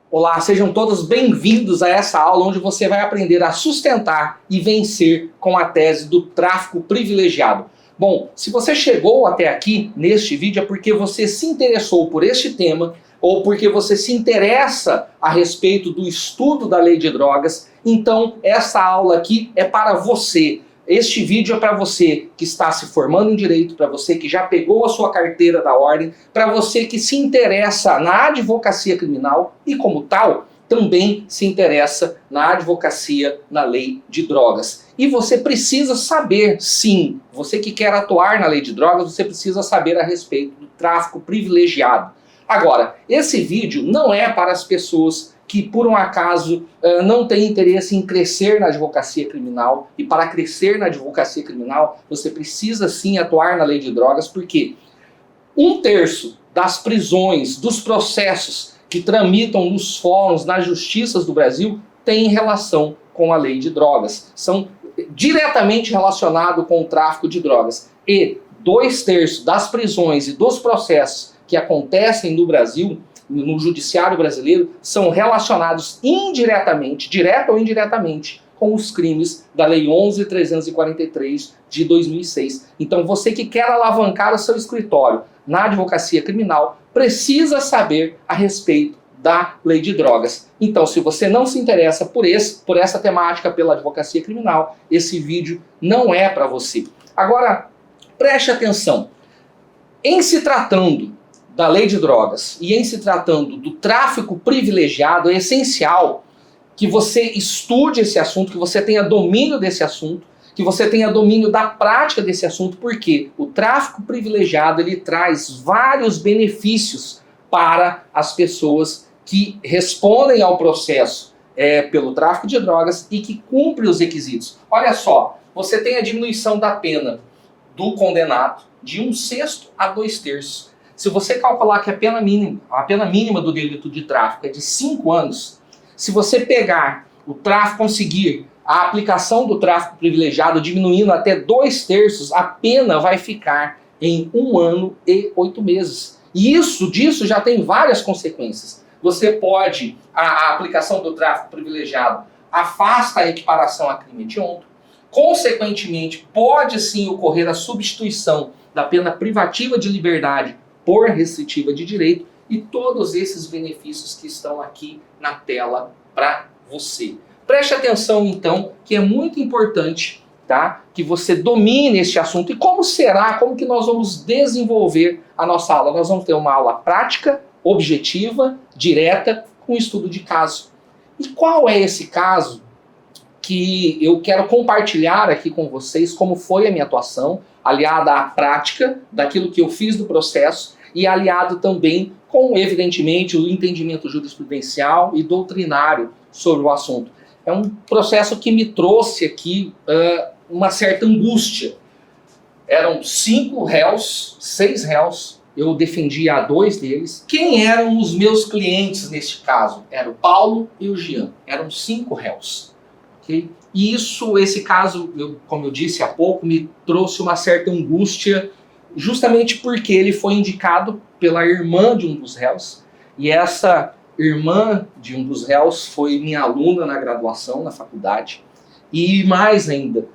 Olá, sejam todos bem-vindos a essa aula onde você vai aprender a sustentar e vencer com a tese do tráfico privilegiado. Bom, se você chegou até aqui neste vídeo é porque você se interessou por este tema ou porque você se interessa a respeito do estudo da lei de drogas, então essa aula aqui é para você. Este vídeo é para você que está se formando em direito, para você que já pegou a sua carteira da ordem, para você que se interessa na advocacia criminal e, como tal, também se interessa na advocacia na lei de drogas. E você precisa saber, sim, você que quer atuar na lei de drogas, você precisa saber a respeito do tráfico privilegiado. Agora, esse vídeo não é para as pessoas que por um acaso não têm interesse em crescer na advocacia criminal, e para crescer na advocacia criminal você precisa sim atuar na lei de drogas, porque 1/3 das prisões, dos processos que tramitam nos fóruns, nas justiças do Brasil, tem relação com a lei de drogas, são diretamente relacionados com o tráfico de drogas. E 2/3 das prisões e dos processos que acontecem no Brasil, no judiciário brasileiro, são relacionados indiretamente, direta ou indiretamente, com os crimes da Lei 11.343 de 2006. Então você que quer alavancar o seu escritório na advocacia criminal, precisa saber a respeito da lei de drogas. Então, se você não se interessa por essa temática, pela advocacia criminal, esse vídeo não é para você. Agora, preste atenção. Em se tratando da lei de drogas e em se tratando do tráfico privilegiado, é essencial que você estude esse assunto, que você tenha domínio desse assunto, que você tenha domínio da prática desse assunto, porque o tráfico privilegiado ele traz vários benefícios para as pessoas que respondem ao processo pelo tráfico de drogas e que cumprem os requisitos. Olha só, você tem a diminuição da pena do condenado de 1/6 a 2/3. Se você calcular que a pena mínima do delito de tráfico é de 5 anos, se você pegar o tráfico, conseguir a aplicação do tráfico privilegiado diminuindo até 2/3, a pena vai ficar em 1 ano e 8 meses. E disso já tem várias consequências. Você pode, a aplicação do tráfico privilegiado afasta a equiparação a crime hediondo. Consequentemente, pode sim ocorrer a substituição da pena privativa de liberdade por restritiva de direito, e todos esses benefícios que estão aqui na tela para você. Preste atenção então, que é muito importante, tá? Que você domine este assunto. E como que nós vamos desenvolver a nossa aula? Nós vamos ter uma aula prática, objetiva, direta, com estudo de caso. E qual é esse caso que eu quero compartilhar aqui com vocês, como foi a minha atuação, aliada à prática daquilo que eu fiz no processo, e aliado também com, evidentemente, o entendimento jurisprudencial e doutrinário sobre o assunto. É um processo que me trouxe aqui uma certa angústia. Eram 5 réus, 6 réus, eu defendia a 2 deles. Quem eram os meus clientes neste caso? Era o Paulo e o Jean. Eram 5 réus. Okay? E esse caso, como eu disse há pouco, me trouxe uma certa angústia, justamente porque ele foi indicado pela irmã de um dos réus, e essa irmã de um dos réus foi minha aluna na graduação, na faculdade, e mais ainda,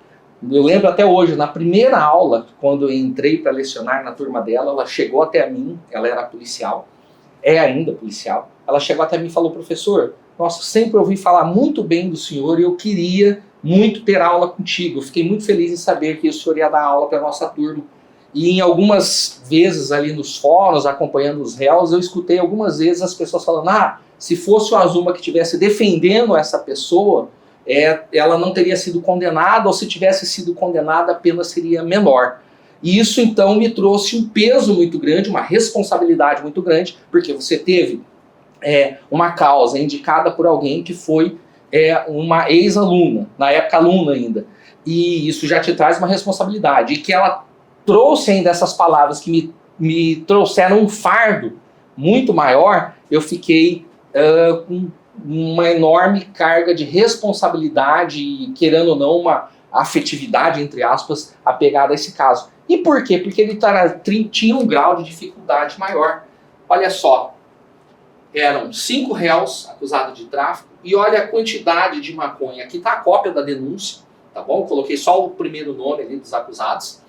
eu lembro até hoje, na primeira aula, quando eu entrei para lecionar na turma dela, ela chegou até mim, ela era policial, é ainda policial, ela chegou até mim e falou: professor, nossa, sempre ouvi falar muito bem do senhor e eu queria muito ter aula contigo, eu fiquei muito feliz em saber que o senhor ia dar aula para a nossa turma. E em algumas vezes ali nos fóruns, acompanhando os réus, eu escutei algumas vezes as pessoas falando: se fosse o Azuma que estivesse defendendo essa pessoa, ela não teria sido condenada, ou se tivesse sido condenada, a pena seria menor. E isso então me trouxe um peso muito grande, uma responsabilidade muito grande, porque você teve uma causa indicada por alguém que foi uma ex-aluna, na época aluna ainda. E isso já te traz uma responsabilidade. E que ela trouxe ainda essas palavras que me trouxeram um fardo muito maior, eu fiquei com uma enorme carga de responsabilidade e, querendo ou não, uma afetividade, entre aspas, apegada a esse caso. E por quê? Porque ele tinha um grau de dificuldade maior. Olha só, eram 5 réus acusados de tráfico, e olha a quantidade de maconha. Aqui está a cópia da denúncia, tá bom? Eu coloquei só o primeiro nome ali dos acusados.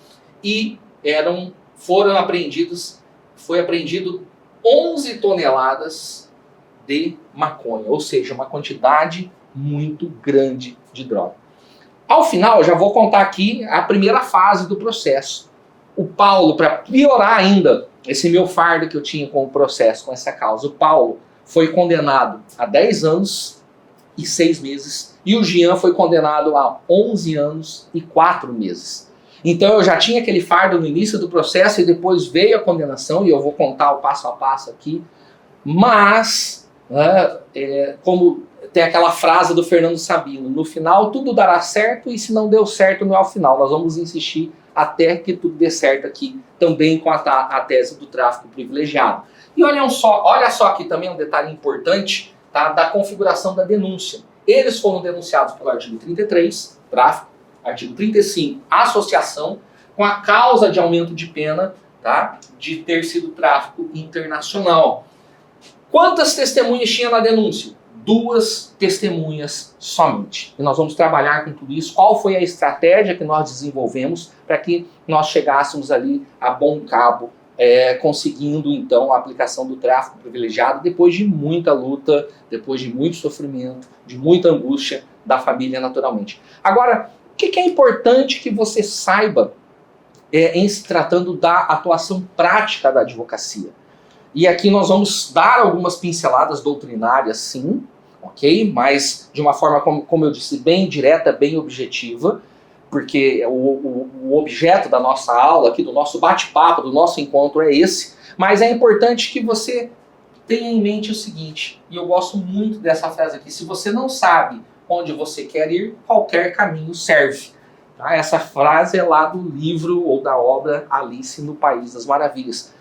E foi apreendido 11 toneladas de maconha, ou seja, uma quantidade muito grande de droga. Ao final, eu já vou contar aqui a primeira fase do processo. O Paulo, para piorar ainda esse meu fardo que eu tinha com o processo, com essa causa, o Paulo foi condenado a 10 anos e 6 meses, e o Jean foi condenado a 11 anos e 4 meses. Então eu já tinha aquele fardo no início do processo e depois veio a condenação, e eu vou contar o passo a passo aqui, mas, como tem aquela frase do Fernando Sabino, no final tudo dará certo, e se não deu certo não é o final, nós vamos insistir até que tudo dê certo aqui, também com a tese do tráfico privilegiado. E olha só aqui também um detalhe importante, tá, da configuração da denúncia. Eles foram denunciados pelo artigo 33, tráfico, artigo 35, associação, com a causa de aumento de pena, tá, de ter sido tráfico internacional. Quantas testemunhas tinha na denúncia? 2 testemunhas somente. E nós vamos trabalhar com tudo isso. Qual foi a estratégia que nós desenvolvemos para que nós chegássemos ali a bom cabo, conseguindo então a aplicação do tráfico privilegiado depois de muita luta, depois de muito sofrimento, de muita angústia da família naturalmente. Agora, o que é importante que você saiba em se tratando da atuação prática da advocacia? E aqui nós vamos dar algumas pinceladas doutrinárias, sim, ok? Mas de uma forma, como eu disse, bem direta, bem objetiva, porque o objeto da nossa aula, aqui do nosso bate-papo, do nosso encontro é esse, mas é importante que você tenha em mente o seguinte, e eu gosto muito dessa frase aqui, se você não sabe onde você quer ir, qualquer caminho serve. Tá? Essa frase é lá do livro ou da obra Alice no País das Maravilhas.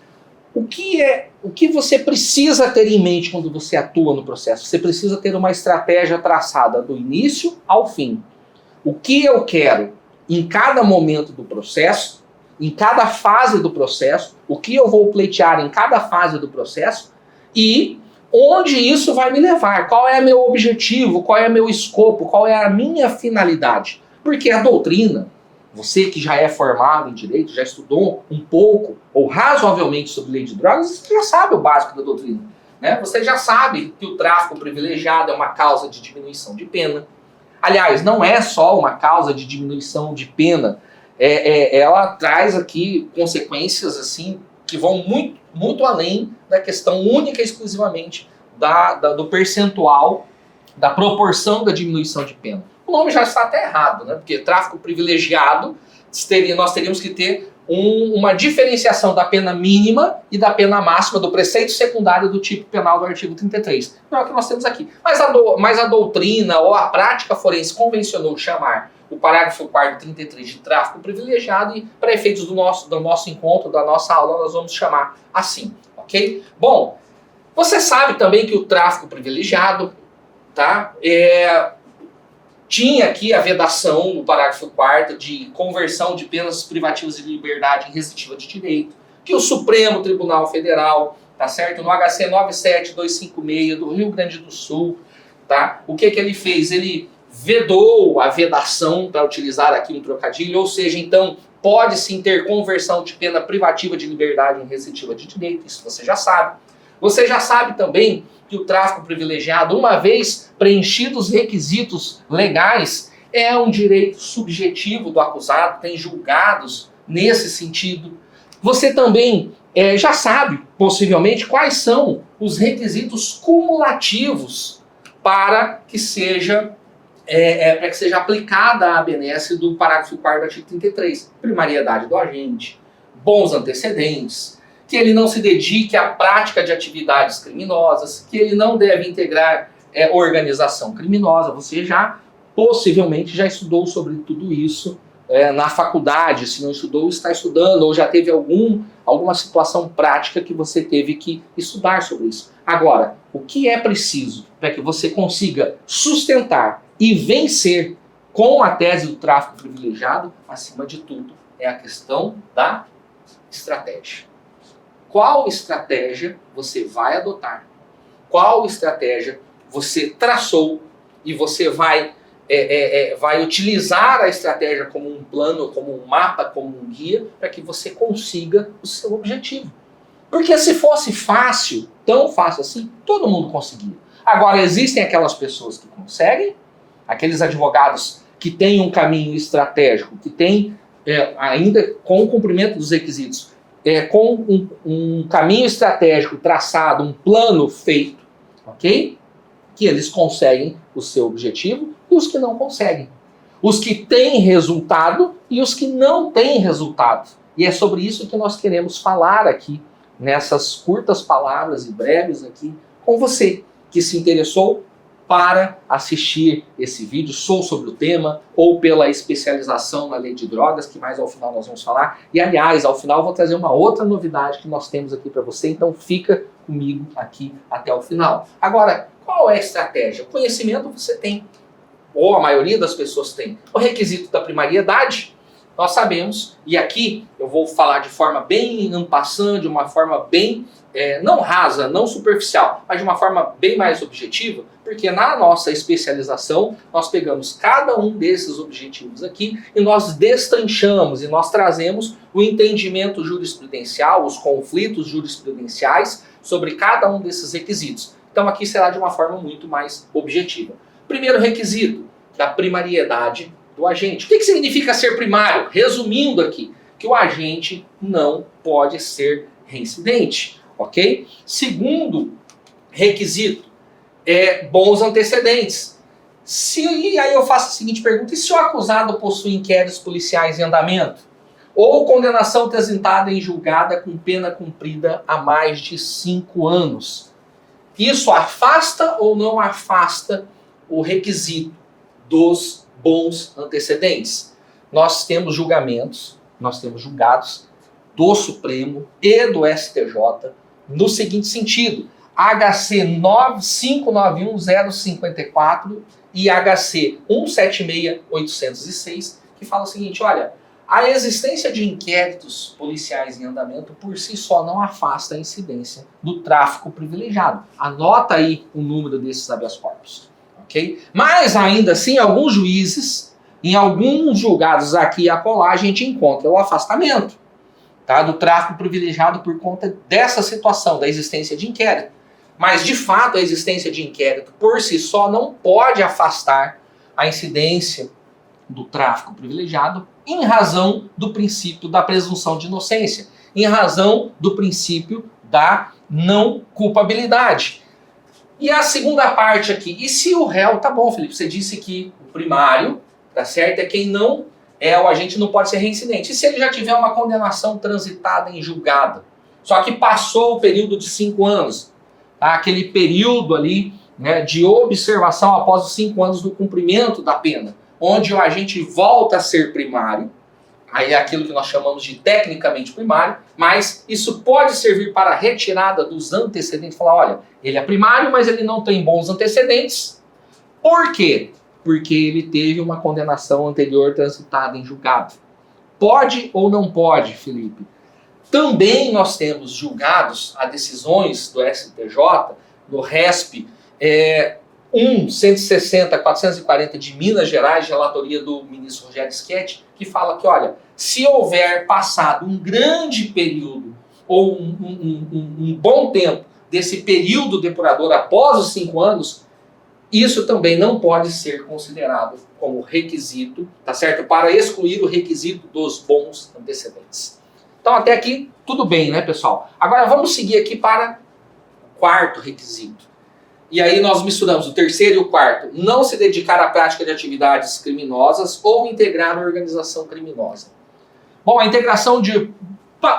O que você precisa ter em mente quando você atua no processo? Você precisa ter uma estratégia traçada do início ao fim. O que eu quero em cada momento do processo, em cada fase do processo, o que eu vou pleitear em cada fase do processo e onde isso vai me levar, qual é meu objetivo, qual é meu escopo, qual é a minha finalidade. Porque a doutrina, você que já é formado em direito, já estudou um pouco ou razoavelmente sobre lei de drogas, você já sabe o básico da doutrina. Né? Você já sabe que o tráfico privilegiado é uma causa de diminuição de pena. Aliás, não é só uma causa de diminuição de pena, ela traz aqui consequências assim que vão muito, muito além da questão única e exclusivamente do percentual, da proporção da diminuição de pena. O nome já está até errado, né? Porque tráfico privilegiado, nós teríamos que ter uma diferenciação da pena mínima e da pena máxima, do preceito secundário do tipo penal do artigo 33. Não é o que nós temos aqui. Mas a doutrina ou a prática forense convencionou chamar o parágrafo 4º 33 de tráfico privilegiado e, para efeitos do nosso encontro, da nossa aula, nós vamos chamar assim, ok? Bom, você sabe também que o tráfico privilegiado, tá, tinha aqui a vedação no parágrafo 4º de conversão de penas privativas de liberdade em restritiva de direito, que o Supremo Tribunal Federal, tá certo? No HC 97256 do Rio Grande do Sul, tá? O que ele fez? Ele vedou a vedação, para utilizar aqui um trocadilho, ou seja, então, pode sim ter conversão de pena privativa de liberdade em restritiva de direito, isso você já sabe. Você já sabe também que o tráfico privilegiado, uma vez preenchidos os requisitos legais, é um direito subjetivo do acusado, tem julgados nesse sentido. Você também já sabe, possivelmente, quais são os requisitos cumulativos para que seja aplicada a benesse do parágrafo 4º do artigo 33. Primariedade do agente, bons antecedentes, que ele não se dedique à prática de atividades criminosas, que ele não deve integrar organização criminosa. Você possivelmente já estudou sobre tudo isso na faculdade. Se não estudou, está estudando, ou já teve alguma situação prática que você teve que estudar sobre isso. Agora, o que é preciso para que você consiga sustentar e vencer com a tese do tráfico privilegiado, acima de tudo, é a questão da estratégia. Qual estratégia você vai adotar? qual estratégia você traçou e você vai utilizar a estratégia como um plano, como um mapa, como um guia, para que você consiga o seu objetivo. Porque se fosse fácil, tão fácil assim, todo mundo conseguia. Agora, existem aquelas pessoas que conseguem, aqueles advogados que têm um caminho estratégico, que têm, ainda com o cumprimento dos requisitos, com um caminho estratégico traçado, um plano feito, ok? Que eles conseguem o seu objetivo, e os que não conseguem. Os que têm resultado e os que não têm resultado. E é sobre isso que nós queremos falar aqui, nessas curtas palavras e breves aqui, com você que se interessou para assistir esse vídeo, sou sobre o tema, ou pela especialização na lei de drogas, que mais ao final nós vamos falar. E aliás, ao final eu vou trazer uma outra novidade que nós temos aqui para você, então fica comigo aqui até o final. Agora, qual é a estratégia? O conhecimento você tem, ou a maioria das pessoas tem. O requisito da primariedade, nós sabemos, e aqui eu vou falar de forma bem en passant, de uma forma bem, não rasa, não superficial, mas de uma forma bem mais objetiva, porque na nossa especialização nós pegamos cada um desses objetivos aqui e nós destranchamos e nós trazemos o entendimento jurisprudencial, os conflitos jurisprudenciais sobre cada um desses requisitos. Então aqui será de uma forma muito mais objetiva. Primeiro requisito, da primariedade do agente. O que significa ser primário? Resumindo aqui, que o agente não pode ser reincidente, ok? Segundo requisito, bons antecedentes. E aí eu faço a seguinte pergunta: e se o acusado possui inquéritos policiais em andamento? Ou condenação transitada em julgada com pena cumprida há mais de 5 anos? Isso afasta ou não afasta o requisito dos bons antecedentes? Nós temos julgamentos, nós temos julgados do Supremo e do STJ no seguinte sentido: HC 591.054 e HC 176.806, que fala o seguinte: olha, a existência de inquéritos policiais em andamento por si só não afasta a incidência do tráfico privilegiado. Anota aí o número desses habeas corpus, ok? Mas ainda assim, alguns juízes, em alguns julgados aqui e acolá, a gente encontra o afastamento, tá, do tráfico privilegiado por conta dessa situação, da existência de inquérito. Mas, de fato, a existência de inquérito por si só não pode afastar a incidência do tráfico privilegiado em razão do princípio da presunção de inocência, em razão do princípio da não culpabilidade. E a segunda parte aqui: e se o réu, tá bom, Felipe, você disse que o primário, tá certo, é quem não o agente não pode ser reincidente. E se ele já tiver uma condenação transitada em julgada, só que passou o período de 5 anos, tá? Aquele período ali, né, de observação após os 5 anos do cumprimento da pena, onde o agente volta a ser primário, aí é aquilo que nós chamamos de tecnicamente primário, mas isso pode servir para a retirada dos antecedentes. Falar, olha, ele é primário, mas ele não tem bons antecedentes. Por quê? Porque ele teve uma condenação anterior transitada em julgado. Pode ou não pode, Felipe? Também nós temos julgados a decisões do STJ, no RESP 160/440 de Minas Gerais, de relatoria do ministro Rogério Schetti, que fala que, olha, se houver passado um grande período ou um bom tempo desse período depurador após os 5 anos, isso também não pode ser considerado como requisito, tá certo? Para excluir o requisito dos bons antecedentes. Então até aqui tudo bem, né, pessoal? Agora vamos seguir aqui para o quarto requisito. E aí nós misturamos o terceiro e o quarto: não se dedicar à prática de atividades criminosas ou integrar uma organização criminosa. Bom, a integração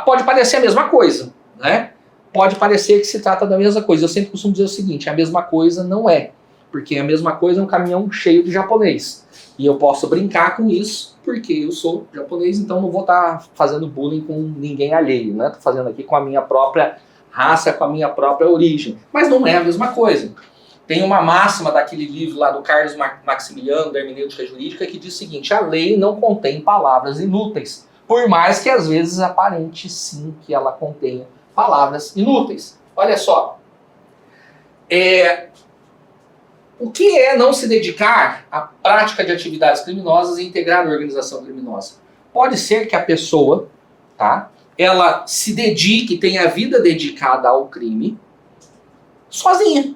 pode parecer a mesma coisa, né? Pode parecer que se trata da mesma coisa. Eu sempre costumo dizer o seguinte: a mesma coisa não é. Porque a mesma coisa é um caminhão cheio de japonês. E eu posso brincar com isso, porque eu sou japonês, então não vou estar fazendo bullying com ninguém alheio, né? Estou fazendo aqui com a minha própria raça, com a minha própria origem. Mas não é a mesma coisa. Tem uma máxima daquele livro lá do Carlos Maximiliano, da Hermenêutica Jurídica, que diz o seguinte: a lei não contém palavras inúteis, por mais que às vezes aparente sim que ela contenha palavras inúteis. Olha só. O que é não se dedicar à prática de atividades criminosas e integrar a organização criminosa? Pode ser que a pessoa, tá, ela se dedique, tenha a vida dedicada ao crime, sozinha.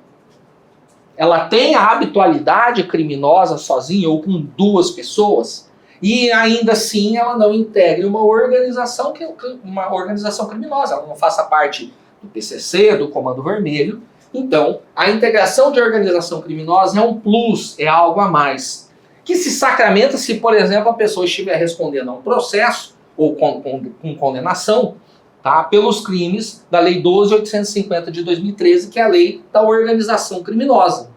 Ela tem a habitualidade criminosa sozinha ou com duas pessoas e ainda assim ela não integre uma organização criminosa, ela não faça parte do PCC, do Comando Vermelho. Então, a integração de organização criminosa é um plus, é algo a mais, que se sacramenta se, por exemplo, a pessoa estiver respondendo a um processo ou com condenação, tá, pelos crimes da Lei 12.850 de 2013, que é a lei da organização criminosa.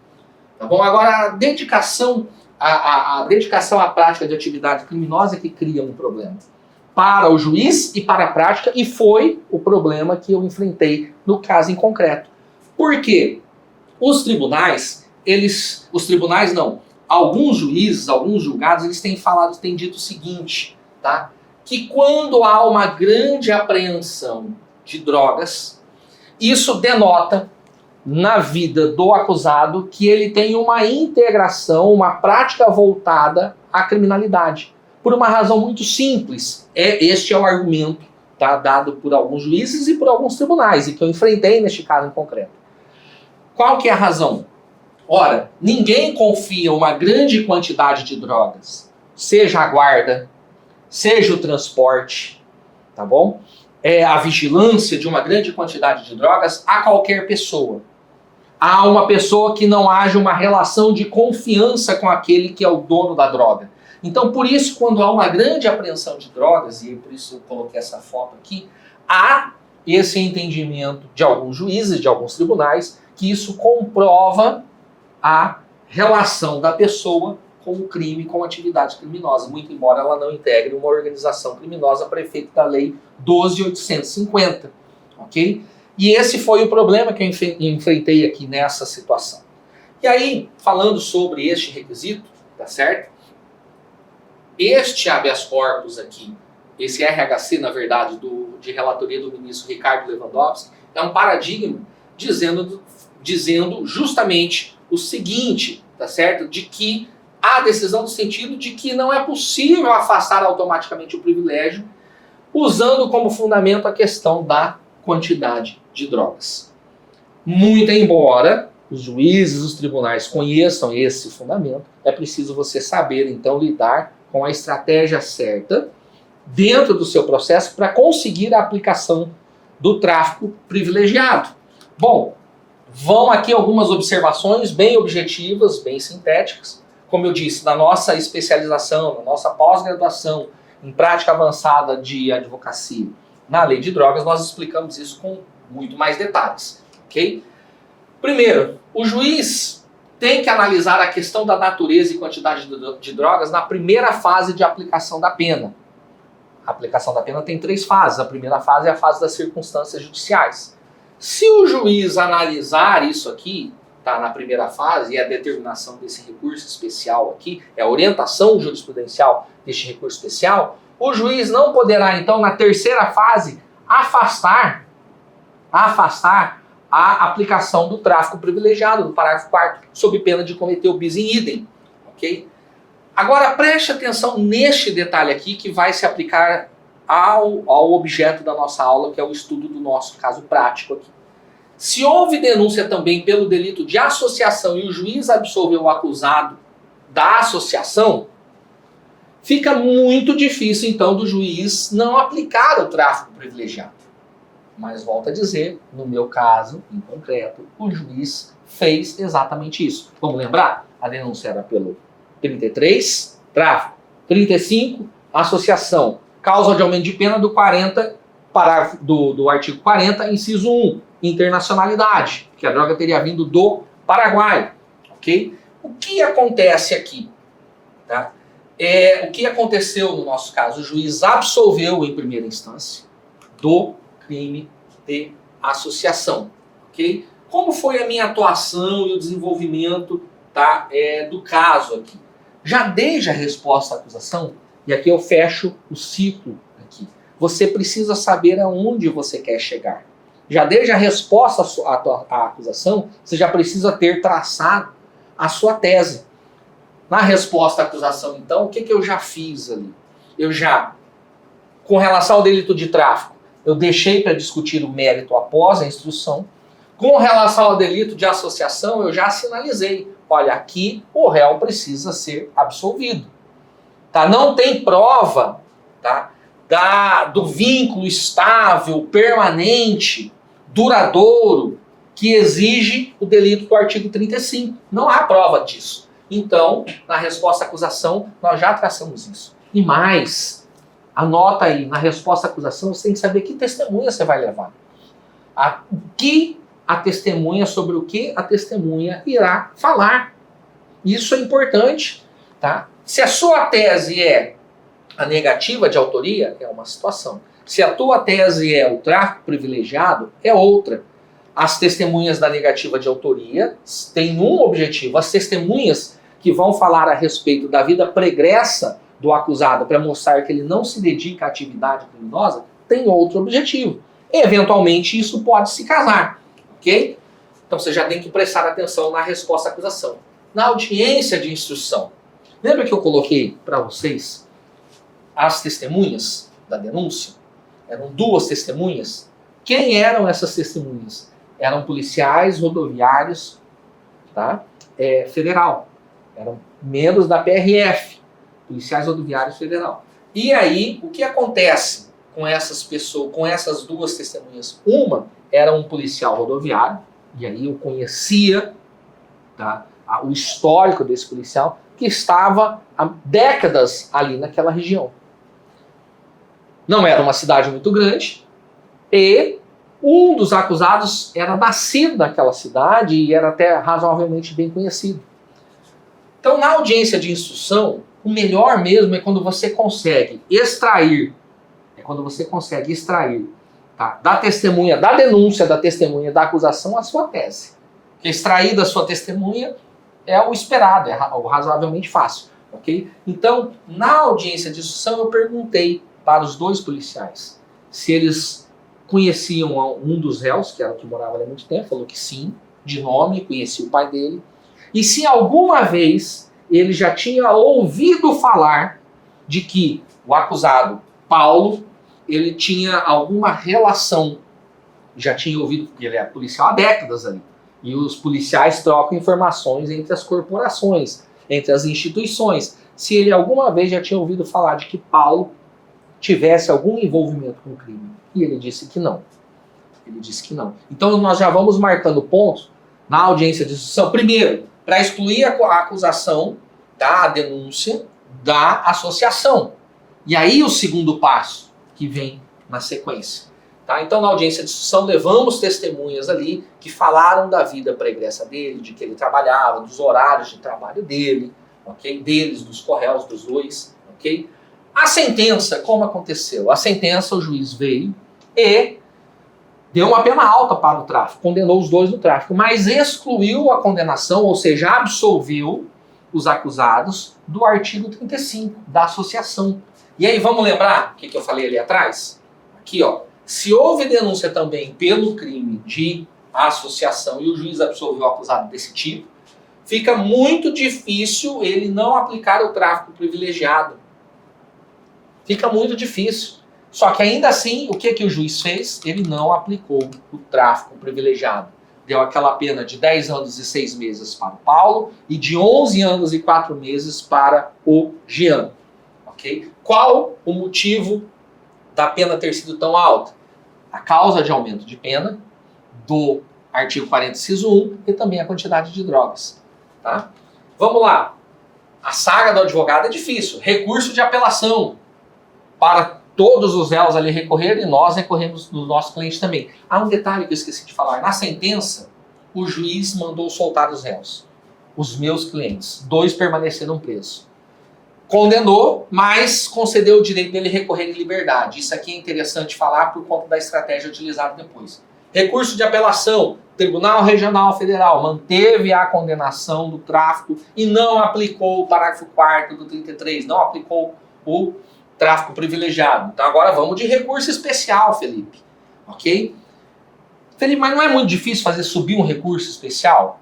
Tá bom? Agora, a dedicação à prática de atividade criminosa é que cria um problema para o juiz e para a prática, e foi o problema que eu enfrentei no caso em concreto. Por quê? Alguns juízes, alguns julgados, eles têm dito o seguinte, tá? Que quando há uma grande apreensão de drogas, isso denota na vida do acusado que ele tem uma integração, uma prática voltada à criminalidade. Por uma razão muito simples. Este é o argumento, tá, dado por alguns juízes e por alguns tribunais, e que eu enfrentei neste caso em concreto. Qual que é a razão? Ora, ninguém confia uma grande quantidade de drogas, seja a guarda, seja o transporte, tá bom? A vigilância de uma grande quantidade de drogas a qualquer pessoa. Há uma pessoa que não haja uma relação de confiança com aquele que é o dono da droga. Então, por isso, quando há uma grande apreensão de drogas, e por isso eu coloquei essa foto aqui, há esse entendimento de alguns juízes, de alguns tribunais, que isso comprova a relação da pessoa com o crime, com a atividade criminosa, muito embora ela não integre uma organização criminosa para efeito da Lei 12.850, ok? E esse foi o problema que eu enfrentei aqui nessa situação. E aí, falando sobre este requisito, tá certo? Este habeas corpus aqui, esse RHC, na verdade, de relatoria do ministro Ricardo Lewandowski, é um paradigma dizendo justamente o seguinte, tá certo? De que há decisão no sentido de que não é possível afastar automaticamente o privilégio, usando como fundamento a questão da quantidade de drogas. Muito embora os juízes, os tribunais conheçam esse fundamento, é preciso você saber, então, lidar com a estratégia certa dentro do seu processo para conseguir a aplicação do tráfico privilegiado. Bom, vão aqui algumas observações bem objetivas, bem sintéticas. Como eu disse, na nossa especialização, na nossa pós-graduação em prática avançada de advocacia na lei de drogas, nós explicamos isso com muito mais detalhes, ok? Primeiro, o juiz tem que analisar a questão da natureza e quantidade de drogas na primeira fase de aplicação da pena. A aplicação da pena tem 3 fases. A primeira fase é a fase das circunstâncias judiciais. Se o juiz analisar isso aqui, tá, na primeira fase, e a determinação desse recurso especial aqui, é a orientação jurisprudencial deste recurso especial, o juiz não poderá, então, na terceira fase, afastar a aplicação do tráfico privilegiado, do parágrafo 4º, sob pena de cometer o bis in idem. Ok? Agora, preste atenção neste detalhe aqui, que vai se aplicar ao objeto da nossa aula, que é o estudo do nosso caso prático aqui. Se houve denúncia também pelo delito de associação e o juiz absolveu o acusado da associação, fica muito difícil, então, do juiz não aplicar o tráfico privilegiado. Mas, volto a dizer, no meu caso, em concreto, o juiz fez exatamente isso. Vamos lembrar? A denúncia era pelo 33, tráfico. 35, associação. Causa de aumento de pena do 40, parágrafo do artigo 40, inciso 1, internacionalidade, que a droga teria vindo do Paraguai. Ok? O que acontece aqui? Tá? O que aconteceu no nosso caso? O juiz absolveu em primeira instância do crime de associação. Ok? Como foi a minha atuação e o desenvolvimento, tá, do caso aqui? Já desde a resposta à acusação, e aqui eu fecho o ciclo aqui, você precisa saber aonde você quer chegar. já desde a resposta à acusação, você já precisa ter traçado a sua tese. Na resposta à acusação, então, o que eu já fiz ali? Com relação ao delito de tráfico, eu deixei para discutir o mérito após a instrução. Com relação ao delito de associação, eu já sinalizei. Olha, aqui o réu precisa ser absolvido. Tá? Não tem prova, tá, do vínculo estável, permanente, duradouro, que exige o delito do artigo 35. Não há prova disso. Então, na resposta à acusação, nós já traçamos isso. E mais, anota aí, na resposta à acusação, você tem que saber que testemunha você vai levar. Sobre o que a testemunha irá falar. Isso é importante. Tá? Se a sua tese é a negativa de autoria, é uma situação. Se a tua tese é o tráfico privilegiado, é outra. As testemunhas da negativa de autoria têm um objetivo. As testemunhas que vão falar a respeito da vida pregressa do acusado para mostrar que ele não se dedica à atividade criminosa, têm outro objetivo. Eventualmente, isso pode se casar. Ok? Então você já tem que prestar atenção na resposta à acusação. Na audiência de instrução, lembra que eu coloquei para vocês as testemunhas da denúncia? Eram 2 testemunhas. Quem eram essas testemunhas? Eram policiais rodoviários, tá? Federal. Eram membros da PRF, policiais rodoviários federal. E aí, o que acontece com essas pessoas, com essas 2 testemunhas? Uma era um policial rodoviário, e aí eu conhecia, tá, o histórico desse policial, que estava há décadas ali naquela região. Não era uma cidade muito grande, e um dos acusados era nascido naquela cidade e era até razoavelmente bem conhecido. Então, na audiência de instrução, o melhor mesmo é quando você consegue extrair, tá, da testemunha, da denúncia da testemunha da acusação, a sua tese. Extrair da sua testemunha é o esperado, é o razoavelmente fácil. Okay? Então, na audiência de instrução, eu perguntei para os 2 policiais se eles conheciam um dos réus, que era o que morava ali há muito tempo, falou que sim, de nome, conhecia o pai dele, e se alguma vez ele já tinha ouvido falar de que o acusado, Paulo, ele tinha alguma relação, já tinha ouvido, porque ele é policial há décadas ali, e os policiais trocam informações entre as corporações, entre as instituições, se ele alguma vez já tinha ouvido falar de que Paulo tivesse algum envolvimento com o crime. E ele disse que não. Então nós já vamos marcando pontos na audiência de instrução. Primeiro, para excluir a acusação, tá, a denúncia da associação. E aí o segundo passo que vem na sequência. Tá? Então na audiência de instrução levamos testemunhas ali que falaram da vida pregressa dele, de que ele trabalhava, dos horários de trabalho dele, okay? Deles, dos correios, dos 2. Okay? A sentença, como aconteceu? A sentença, o juiz veio e deu uma pena alta para o tráfico, condenou os 2 no tráfico, mas excluiu a condenação, ou seja, absolveu os acusados do artigo 35, da associação. E aí, vamos lembrar o que eu falei ali atrás? Aqui, ó. Se houve denúncia também pelo crime de associação e o juiz absolveu o acusado desse tipo, fica muito difícil ele não aplicar o tráfico privilegiado. Fica muito difícil. Só que ainda assim, o que o juiz fez? Ele não aplicou o tráfico privilegiado. Deu aquela pena de 10 anos e 6 meses para o Paulo e de 11 anos e 4 meses para o Jean. Okay? Qual o motivo da pena ter sido tão alta? A causa de aumento de pena do artigo 40, inciso 1 e também a quantidade de drogas. Tá? Vamos lá. A saga do advogado é difícil. Recurso de apelação para todos os réus ali recorreram e nós recorremos do nosso cliente também. Há um detalhe que eu esqueci de falar. Na sentença, o juiz mandou soltar os réus. Os meus clientes. 2 permaneceram presos. Condenou, mas concedeu o direito dele recorrer em liberdade. Isso aqui é interessante falar por conta da estratégia utilizada depois. Recurso de apelação. Tribunal Regional Federal manteve a condenação do tráfico e não aplicou o parágrafo 4º do 33. Não aplicou o tráfico privilegiado. Então agora vamos de recurso especial, Felipe. Ok? Felipe, mas não é muito difícil fazer subir um recurso especial?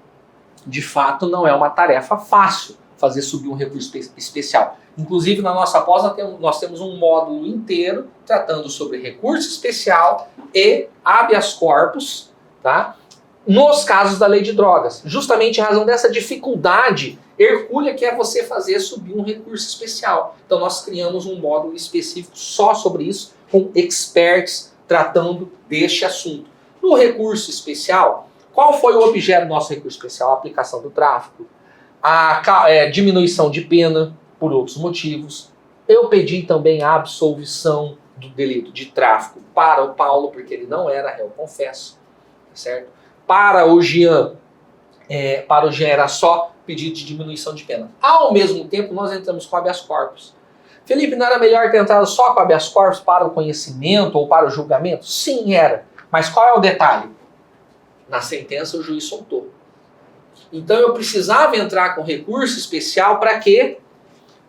De fato, não é uma tarefa fácil fazer subir um recurso especial. Inclusive, na nossa pós, nós temos um módulo inteiro tratando sobre recurso especial e habeas corpus, tá? Nos casos da lei de drogas. Justamente em razão dessa dificuldade hercúlea que é você fazer subir um recurso especial. Então, nós criamos um módulo específico só sobre isso, com experts tratando deste assunto. No recurso especial, qual foi o objeto do nosso recurso especial? A aplicação do tráfico, a diminuição de pena por outros motivos. Eu pedi também a absolvição do delito de tráfico para o Paulo, porque ele não era réu confesso, certo? Para o Jean era só pedido de diminuição de pena. Ao mesmo tempo, nós entramos com habeas corpus. Felipe, não era melhor ter entrado só com habeas corpus para o conhecimento ou para o julgamento? Sim, era. Mas qual é o detalhe? Na sentença, o juiz soltou. Então, eu precisava entrar com recurso especial para quê?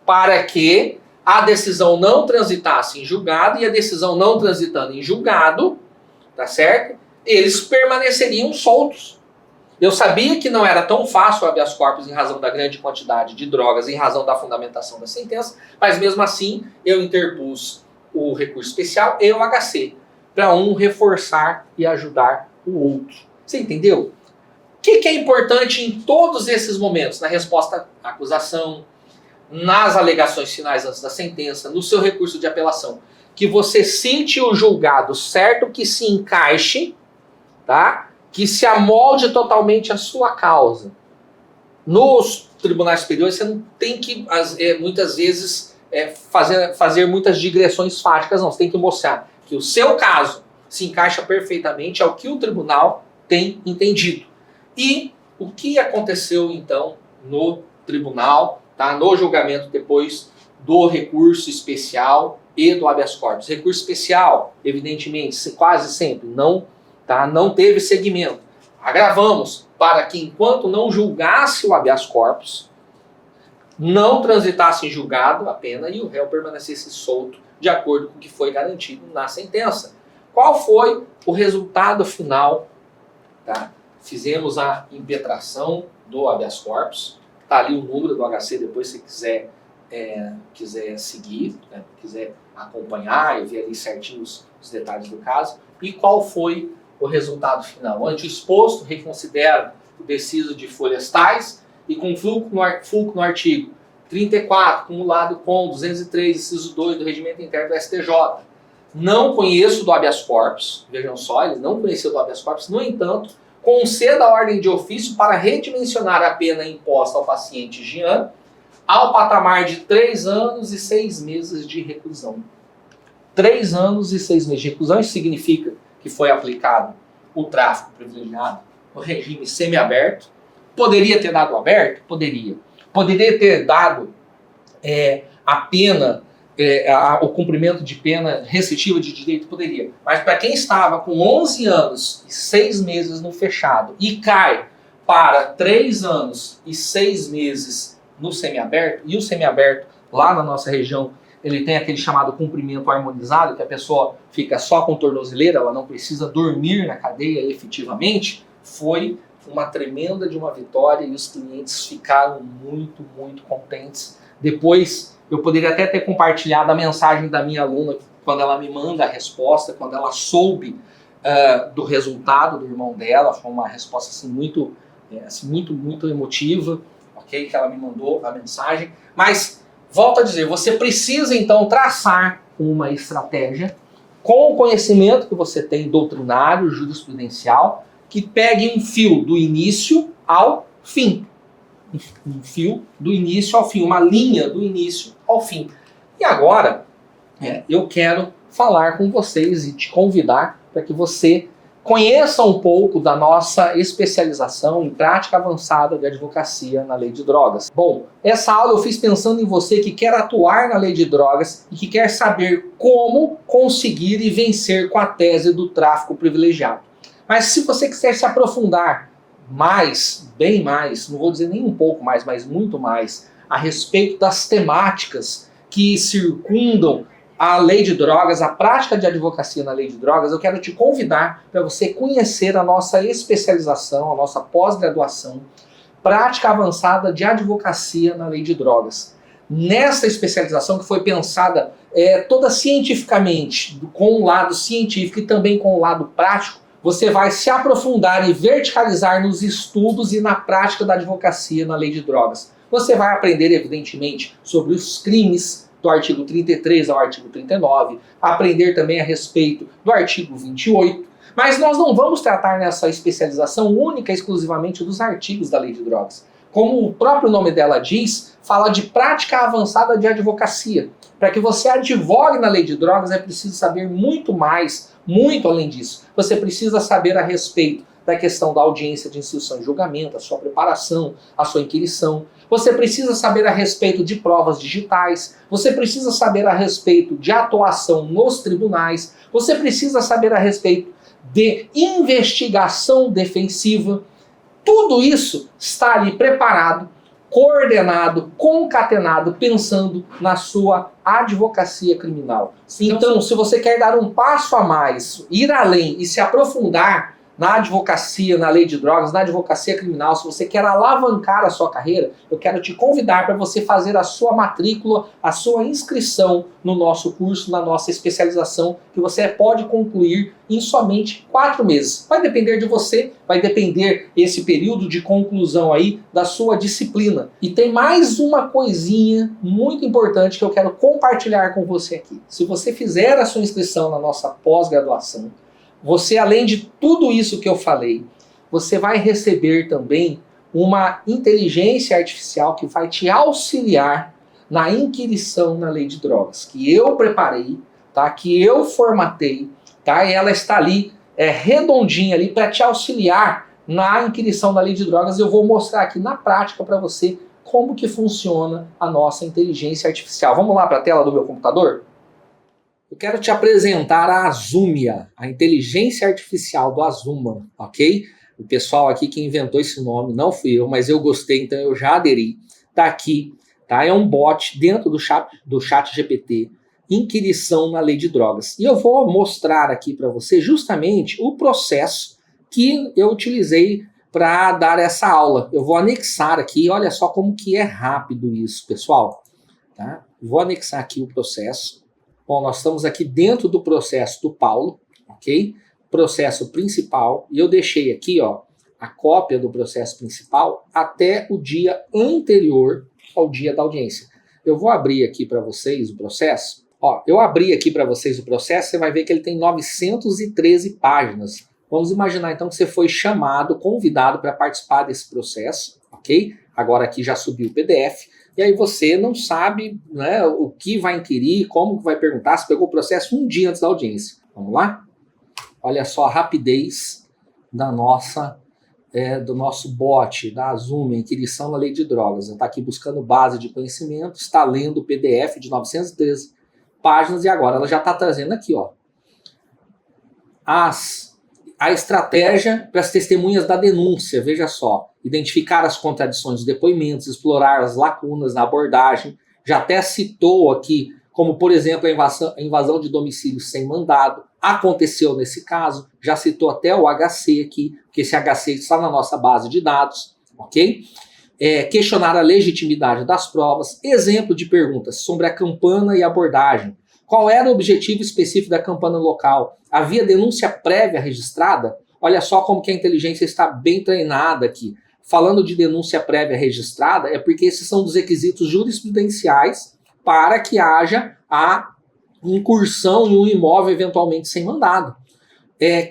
Para que a decisão não transitasse em julgado, e a decisão não transitando em julgado, tá certo? Eles permaneceriam soltos. Eu sabia que não era tão fácil o habeas corpus em razão da grande quantidade de drogas, em razão da fundamentação da sentença, mas mesmo assim eu interpus o recurso especial e o HC, para um reforçar e ajudar o outro. Você entendeu? O que é importante em todos esses momentos? Na resposta à acusação, nas alegações finais antes da sentença, no seu recurso de apelação, que você cite o julgado certo, que se encaixe, tá? Que se amolde totalmente a sua causa. Nos tribunais superiores, você não tem que, muitas vezes, fazer muitas digressões fáticas, não. Você tem que mostrar que o seu caso se encaixa perfeitamente ao que o tribunal tem entendido. E o que aconteceu, então, no tribunal, tá? No julgamento depois do recurso especial e do habeas corpus. Recurso especial, evidentemente, quase sempre não teve seguimento. Agravamos para que, enquanto não julgasse o habeas corpus, não transitasse em julgado a pena e o réu permanecesse solto de acordo com o que foi garantido na sentença. Qual foi o resultado final? Tá? Fizemos a impetração do habeas corpus. Está ali o número do HC, depois se quiser seguir, né? Quiser acompanhar e ver ali certinho os detalhes do caso. E qual foi o resultado final? Ante o exposto, reconsidera o deciso de folhas tais e com fulcro no artigo 34, acumulado com 203, inciso 2 do Regimento Interno do STJ. Não conheço do habeas corpus, vejam só, ele não conheceu do habeas corpus, no entanto, conceda a ordem de ofício para redimensionar a pena imposta ao paciente Jean ao patamar de 3 anos e 6 meses de reclusão. 3 anos e 6 meses de reclusão, isso significa que foi aplicado o tráfico privilegiado, o regime semiaberto. Poderia ter dado aberto? Poderia. Poderia ter dado a pena, o cumprimento de pena restritiva de direito? Poderia. Mas para quem estava com 11 anos e 6 meses no fechado e cai para 3 anos e 6 meses no semiaberto, e o semiaberto lá na nossa região ele tem aquele chamado cumprimento harmonizado, que a pessoa fica só com tornozeleira, ela não precisa dormir na cadeia efetivamente, foi uma tremenda de uma vitória e os clientes ficaram muito, muito contentes. Depois, eu poderia até ter compartilhado a mensagem da minha aluna, quando ela me manda a resposta, quando ela soube do resultado do irmão dela, foi uma resposta assim, muito emotiva, ok? Que ela me mandou a mensagem, mas volto a dizer, você precisa então traçar uma estratégia com o conhecimento que você tem doutrinário, jurisprudencial, que pegue um fio do início ao fim. Um fio do início ao fim, uma linha do início ao fim. E agora, eu quero falar com vocês e te convidar para que você conheça um pouco da nossa especialização em prática avançada de advocacia na lei de drogas. Bom, essa aula eu fiz pensando em você que quer atuar na lei de drogas e que quer saber como conseguir e vencer com a tese do tráfico privilegiado. Mas se você quiser se aprofundar mais, bem mais, não vou dizer nem um pouco mais, mas muito mais, a respeito das temáticas que circundam a lei de drogas, a prática de advocacia na lei de drogas, eu quero te convidar para você conhecer a nossa especialização, a nossa pós-graduação, prática avançada de advocacia na lei de drogas. Nessa especialização que foi pensada toda cientificamente, com o lado científico e também com o lado prático, você vai se aprofundar e verticalizar nos estudos e na prática da advocacia na lei de drogas. Você vai aprender, evidentemente, sobre os crimes do artigo 33 ao artigo 39, aprender também a respeito do artigo 28, mas nós não vamos tratar nessa especialização única e exclusivamente dos artigos da lei de drogas. Como o próprio nome dela diz, fala de prática avançada de advocacia. Para que você advogue na lei de drogas é preciso saber muito mais, muito além disso. Você precisa saber a respeito da questão da audiência de instrução e julgamento, a sua preparação, a sua inquirição. Você precisa saber a respeito de provas digitais. Você precisa saber a respeito de atuação nos tribunais. Você precisa saber a respeito de investigação defensiva. Tudo isso está ali preparado, coordenado, concatenado, pensando na sua advocacia criminal. Então, se você quer dar um passo a mais, ir além e se aprofundar na advocacia, na lei de drogas, na advocacia criminal, se você quer alavancar a sua carreira, eu quero te convidar para você fazer a sua matrícula, a sua inscrição no nosso curso, na nossa especialização, que você pode concluir em somente 4 meses. Vai depender de você, vai depender esse período de conclusão aí da sua disciplina. E tem mais uma coisinha muito importante que eu quero compartilhar com você aqui. Se você fizer a sua inscrição na nossa pós-graduação, você, além de tudo isso que eu falei, você vai receber também uma inteligência artificial que vai te auxiliar na inquirição na lei de drogas, que eu preparei, tá? Que eu formatei, tá? E ela está ali, redondinha ali, para te auxiliar na inquirição na lei de drogas. Eu vou mostrar aqui na prática para você como que funciona a nossa inteligência artificial. Vamos lá para a tela do meu computador? Eu quero te apresentar a Azumia, a inteligência artificial do Azuma, ok? O pessoal aqui que inventou esse nome não fui eu, mas eu gostei, então eu já aderi. Tá aqui, tá? É um bot dentro do chat GPT, inquirição na lei de drogas. E eu vou mostrar aqui para você justamente o processo que eu utilizei para dar essa aula. Eu vou anexar aqui, olha só como que é rápido isso, pessoal. Tá? Vou anexar aqui o processo. Bom, nós estamos aqui dentro do processo do Paulo, ok? Processo principal, e eu deixei aqui, ó, a cópia do processo principal até o dia anterior ao dia da audiência. Eu vou abrir aqui para vocês o processo. Ó, eu abri aqui para vocês o processo, você vai ver que ele tem 913 páginas. Vamos imaginar então que você foi chamado, convidado para participar desse processo, ok? Agora aqui já subiu o PDF. E aí você não sabe, né, o que vai inquirir, como vai perguntar, se pegou o processo um dia antes da audiência. Vamos lá? Olha só a rapidez da do nosso bot, da Azumia, inquirição na lei de drogas. Está aqui buscando base de conhecimento, está lendo o PDF de 913 páginas e agora ela já está trazendo aqui, ó, a estratégia para as testemunhas da denúncia, veja só, identificar as contradições dos depoimentos, explorar as lacunas na abordagem, já até citou aqui, como por exemplo a invasão de domicílio sem mandado, aconteceu nesse caso, já citou até o HC aqui, que esse HC está na nossa base de dados, ok? Questionar a legitimidade das provas, exemplo de perguntas sobre a campana e abordagem. Qual era o objetivo específico da campana local? Havia denúncia prévia registrada? Olha só como que a inteligência está bem treinada aqui. Falando de denúncia prévia registrada, é porque esses são os requisitos jurisprudenciais para que haja a incursão em um imóvel eventualmente sem mandado.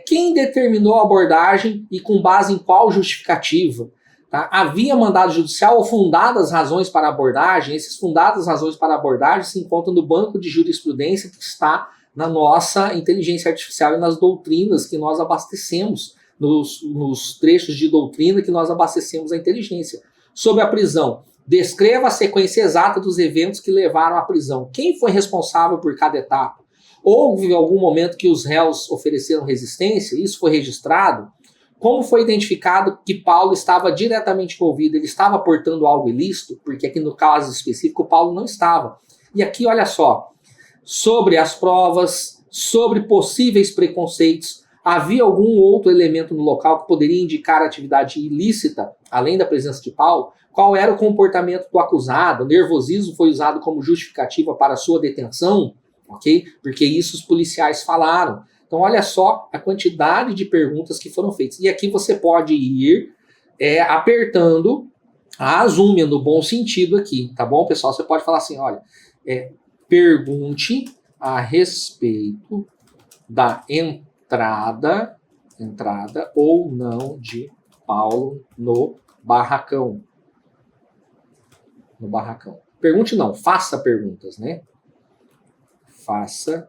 Quem determinou a abordagem e com base em qual justificativa? Tá? Havia mandado judicial ou fundadas razões para abordagem? Esses fundadas razões para abordagem se encontram no banco de jurisprudência que está na nossa inteligência artificial e nas doutrinas que nós abastecemos, nos trechos de doutrina que nós abastecemos a inteligência. Sobre a prisão, descreva a sequência exata dos eventos que levaram à prisão. Quem foi responsável por cada etapa? Houve algum momento que os réus ofereceram resistência? Isso foi registrado? Como foi identificado que Paulo estava diretamente envolvido? Ele estava portando algo ilícito? Porque aqui no caso específico, Paulo não estava. E aqui, olha só, sobre as provas, sobre possíveis preconceitos. Havia algum outro elemento no local que poderia indicar atividade ilícita, além da presença de Paulo? Qual era o comportamento do acusado? O nervosismo foi usado como justificativa para sua detenção? Ok? Porque isso os policiais falaram. Então, olha só a quantidade de perguntas que foram feitas. E aqui você pode ir apertando a zoomer no bom sentido aqui, tá bom, pessoal? Você pode falar assim, olha, pergunte a respeito da entrada ou não de Paulo no barracão. No barracão. Pergunte não, faça perguntas, né? Faça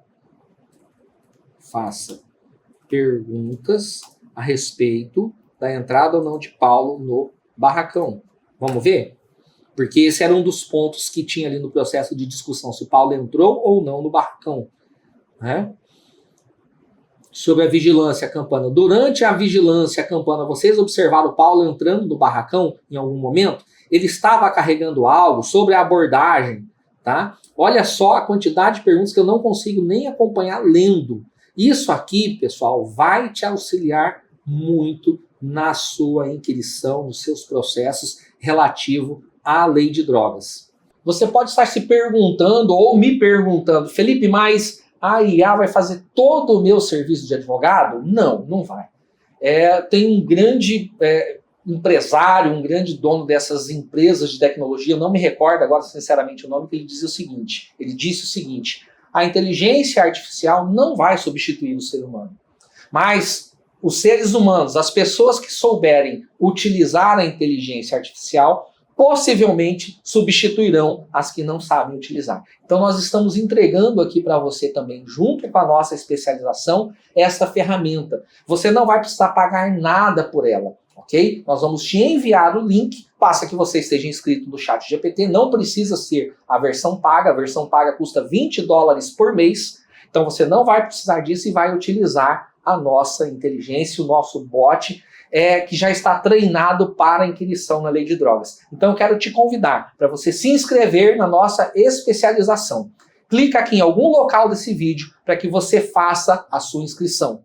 perguntas a respeito da entrada ou não de Paulo no barracão. Vamos ver? Porque esse era um dos pontos que tinha ali no processo de discussão, se Paulo entrou ou não no barracão. Né? Sobre a vigilância campana. Durante a vigilância campana, vocês observaram Paulo entrando no barracão em algum momento? Ele estava carregando algo sobre a abordagem, tá? Olha só a quantidade de perguntas que eu não consigo nem acompanhar lendo. Isso aqui, pessoal, vai te auxiliar muito na sua inquirição, nos seus processos relativo à lei de drogas. Você pode estar se perguntando ou me perguntando, Felipe, mas a IA vai fazer todo o meu serviço de advogado? Não, não vai. Tem um grande empresário, um grande dono dessas empresas de tecnologia, eu não me recordo agora sinceramente o nome, que ele disse o seguinte, a inteligência artificial não vai substituir o ser humano, mas os seres humanos, as pessoas que souberem utilizar a inteligência artificial, possivelmente substituirão as que não sabem utilizar. Então nós estamos entregando aqui para você também, junto com a nossa especialização, essa ferramenta. Você não vai precisar pagar nada por ela, ok? Nós vamos te enviar o link, basta que você esteja inscrito no ChatGPT, não precisa ser a versão paga custa $20 por mês, então você não vai precisar disso e vai utilizar a nossa inteligência, o nosso bot, que já está treinado para a inquirição na lei de drogas. Então eu quero te convidar para você se inscrever na nossa especialização. Clica aqui em algum local desse vídeo para que você faça a sua inscrição.